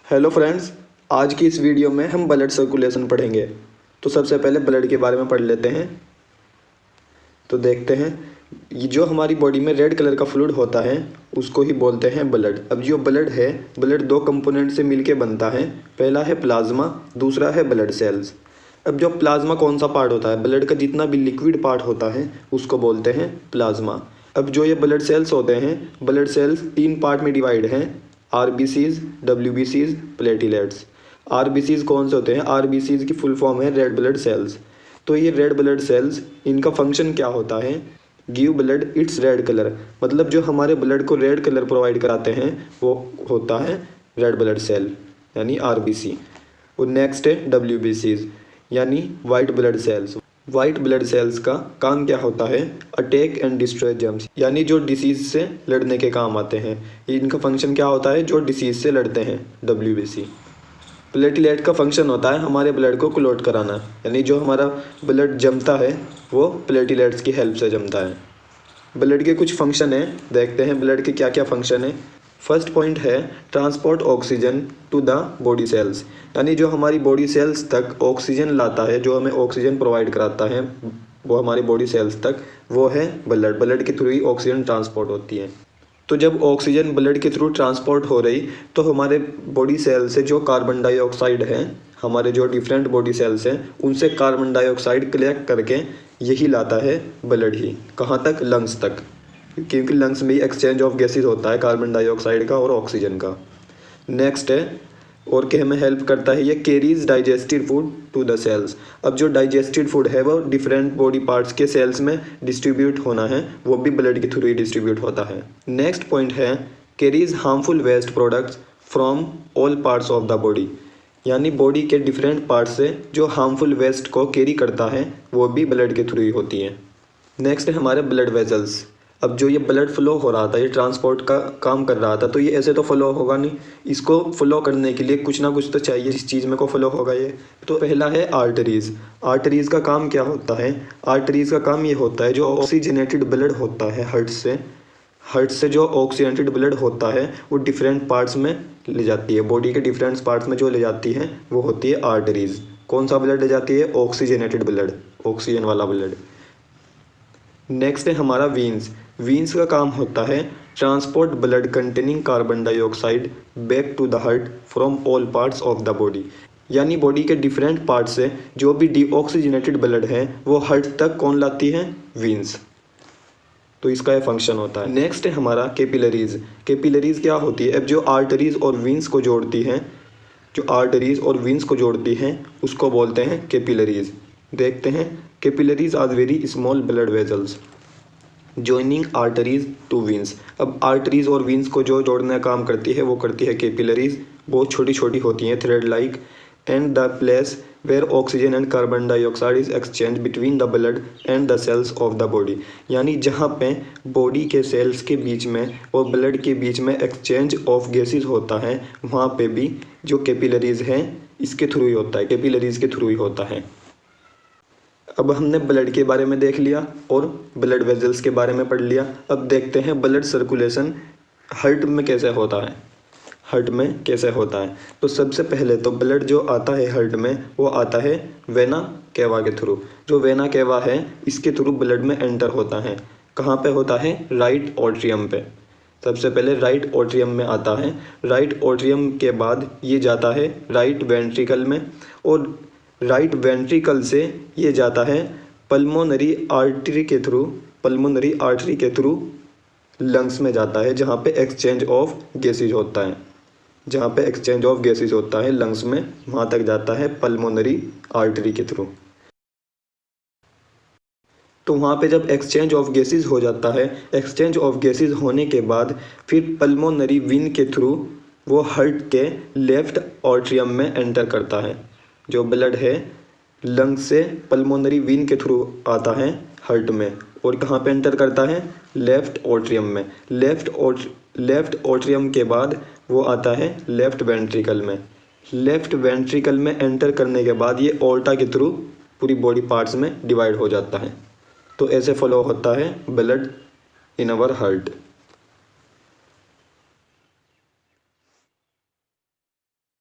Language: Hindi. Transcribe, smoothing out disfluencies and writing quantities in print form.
हेलो फ्रेंड्स, आज की इस वीडियो में हम ब्लड सर्कुलेशन पढ़ेंगे। तो सबसे पहले ब्लड के बारे में पढ़ लेते हैं। तो देखते हैं, ये जो हमारी बॉडी में रेड कलर का फ्लूइड होता है उसको ही बोलते हैं ब्लड। अब जो ब्लड है, ब्लड दो कंपोनेंट से मिलके बनता है। पहला है प्लाज्मा, दूसरा है ब्लड सेल्स। अब जो प्लाज्मा कौन सा पार्ट होता है, ब्लड का जितना भी लिक्विड पार्ट होता है उसको बोलते हैं प्लाज्मा। अब जो ये ब्लड सेल्स होते हैं, ब्लड सेल्स 3 पार्ट में डिवाइड हैं, आरबीसीज, डब्ल्यूबीसीज, प्लेटिलेट्स। आरबीसीज कौन से होते हैं? आरबीसीज की फुल फॉर्म है रेड ब्लड सेल्स। तो ये रेड ब्लड सेल्स, इनका फंक्शन क्या होता है? Give blood it's red colour. मतलब जो हमारे ब्लड को रेड कलर प्रोवाइड कराते हैं वो होता है रेड ब्लड सेल यानी आरबीसी। और नेक्स्ट है डब्ल्यूबीसीज यानी white blood cells. White blood cells का काम क्या होता है? अटैक एंड डिस्ट्रॉय जर्म्स, यानी जो डिसीज से लड़ने के काम आते हैं। इनका फंक्शन क्या होता है? जो डिसीज से लड़ते हैं, डब्ल्यूबीसी। प्लेटलेट का फंक्शन होता है हमारे ब्लड को क्लॉट कराना, यानी जो हमारा ब्लड जमता है वो प्लेटलेट्स की हेल्प से जमता है। ब्लड के कुछ फंक्शन हैं, देखते हैं ब्लड के क्या क्या फंक्शन है। फर्स्ट पॉइंट है transport oxygen to the body cells, यानी जो हमारी बॉडी सेल्स तक ऑक्सीजन लाता है, जो हमें ऑक्सीजन प्रोवाइड कराता है वो हमारी बॉडी सेल्स तक, वो है ब्लड। ब्लड के थ्रू ही ऑक्सीजन ट्रांसपोर्ट होती है। तो जब ऑक्सीजन ब्लड के थ्रू ट्रांसपोर्ट हो रही तो हमारे बॉडी सेल से जो कार्बन डाइऑक्साइड है, हमारे जो डिफरेंट बॉडी सेल्स हैं उनसे कार्बन डाइऑक्साइड कलेक्ट करके यही लाता है ब्लड ही। कहाँ तक? लंग्स तक, क्योंकि लंग्स में ही एक्सचेंज ऑफ गैसेज होता है कार्बन डाइऑक्साइड का और ऑक्सीजन का। नेक्स्ट है, और क्या हमें हेल्प करता है ये? Carries digested food to the cells. अब जो डाइजेस्टेड फूड है वो डिफरेंट बॉडी पार्ट्स के सेल्स में डिस्ट्रीब्यूट होना है, वो भी ब्लड के थ्रू ही डिस्ट्रीब्यूट होता है। नेक्स्ट पॉइंट है carries harmful waste products from all parts of the body, यानी बॉडी के डिफरेंट पार्ट्स से जो हार्मफुल वेस्ट को कैरी करता है वो भी ब्लड के थ्रू ही होती है। नेक्स्ट है हमारे ब्लड वेजल्स। अब जो ये ब्लड फ्लो हो रहा था, ये ट्रांसपोर्ट का काम कर रहा था, तो ये ऐसे तो फ्लो होगा नहीं, इसको फ्लो करने के लिए कुछ ना कुछ तो चाहिए जिस चीज़ में को फ्लो होगा ये। तो पहला है आर्टरीज। आर्टरीज का काम क्या होता है? आर्टरीज का काम ये होता है जो ऑक्सीजनेटेड ब्लड होता है हार्ट से जो ऑक्सीजनेटेड ब्लड होता है वो डिफरेंट पार्ट्स में ले जाती है, बॉडी के डिफरेंट पार्ट्स में जो ले जाती है वो होती है आर्टरीज। कौन सा ब्लड ले जाती है? ऑक्सीजनेटेड ब्लड, ऑक्सीजन वाला ब्लड। नेक्स्ट है हमारा वीन्स। वीन्स का काम होता है transport blood containing carbon dioxide back to the heart from all parts of the body, यानी बॉडी के डिफरेंट पार्ट से जो भी डीऑक्सीजनेटेड ब्लड है वो हार्ट तक कौन लाती है? वीन्स। तो इसका ये फंक्शन होता है। नेक्स्ट है हमारा कैपिलरीज। कैपिलरीज क्या होती है? अब जो आर्टरीज और वीन्स को जोड़ती हैं, जो आर्टरीज और वीन्स को जोड़ती हैं उसको बोलते हैं कैपिलरीज। देखते हैं, capillaries are very small blood vessels joining arteries to veins. अब आर्टरीज और वीन्स को जो जोड़ने का काम करती है वो करती है कैपिलरीज। बहुत छोटी छोटी होती हैं, thread like, and the place where oxygen and carbon dioxide is exchange between the blood and the cells of the body, यानी जहाँ पे बॉडी के सेल्स के बीच में और ब्लड के बीच में एक्सचेंज ऑफ गैसेज होता है वहाँ पे भी जो कैपिलरीज हैं इसके थ्रू ही होता है, कैपिलरीज के थ्रू ही होता है। अब हमने ब्लड के बारे में देख लिया और ब्लड वेजल्स के बारे में पढ़ लिया। अब देखते हैं ब्लड सर्कुलेशन हार्ट में कैसे होता है। हार्ट में कैसे होता है? तो सबसे पहले तो ब्लड जो आता है हार्ट में वो आता है वेना केवा के थ्रू। जो वेना केवा है इसके थ्रू ब्लड में एंटर होता है। कहाँ पे होता है? राइट ऑट्रियम पे। सबसे पहले राइट ऑट्रियम में आता है। राइट ऑट्रियम के बाद ये जाता है राइट वेंट्रिकल में, और राइट वेंट्रिकल से ये जाता है पल्मोनरी आर्टरी के थ्रू लंग्स में जाता है, जहाँ पे एक्सचेंज ऑफ गैसेज होता है, जहाँ पे एक्सचेंज ऑफ गैसेज होता है लंग्स में, वहाँ तक जाता है पल्मोनरी आर्टरी के थ्रू। तो वहाँ पे जब एक्सचेंज ऑफ गैसेज हो जाता है, एक्सचेंज ऑफ गैसेज होने के बाद फिर पल्मोनरी वेन के थ्रू वो हार्ट के लेफ्ट ऑट्रियम में एंटर करता है। जो ब्लड है लंग्स से पल्मोनरी वेन के थ्रू आता है हार्ट में, और कहाँ पे एंटर करता है? लेफ्ट ऑट्रियम में। लेफ्ट ऑट्रियम के बाद वो आता है लेफ्ट वेंट्रिकल में। लेफ्ट वेंट्रिकल में एंटर करने के बाद ये ऑल्टा के थ्रू पूरी बॉडी पार्ट्स में डिवाइड हो जाता है। तो ऐसे फॉलो होता है ब्लड इन आवर हार्ट।